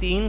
3